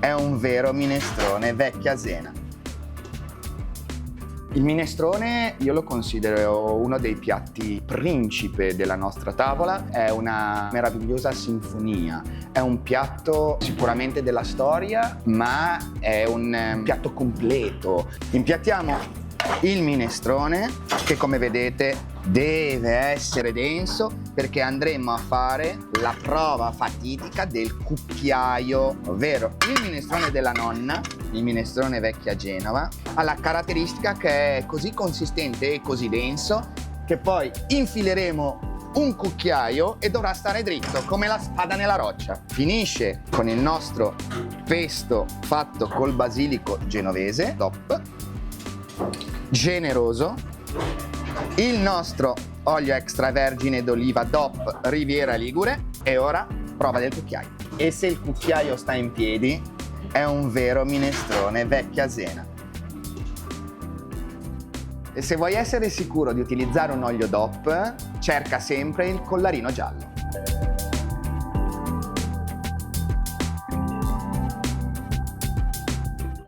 è un vero minestrone vecchia Zena. Il minestrone io lo considero uno dei piatti principe della nostra tavola, è una meravigliosa sinfonia, è un piatto sicuramente della storia, ma è un piatto completo. Impiattiamo il minestrone che, come vedete, deve essere denso perché andremo a fare la prova fatidica del cucchiaio, ovvero il minestrone della nonna, il minestrone vecchia Genova, ha la caratteristica che è così consistente e così denso che poi infileremo un cucchiaio e dovrà stare dritto come la spada nella roccia. Finisce con il nostro pesto fatto col basilico genovese, DOP, generoso, il nostro olio extravergine d'oliva DOP Riviera Ligure e ora prova del cucchiaio. E se il cucchiaio sta in piedi è un vero minestrone vecchia Zena. E se vuoi essere sicuro di utilizzare un olio DOP, cerca sempre il collarino giallo.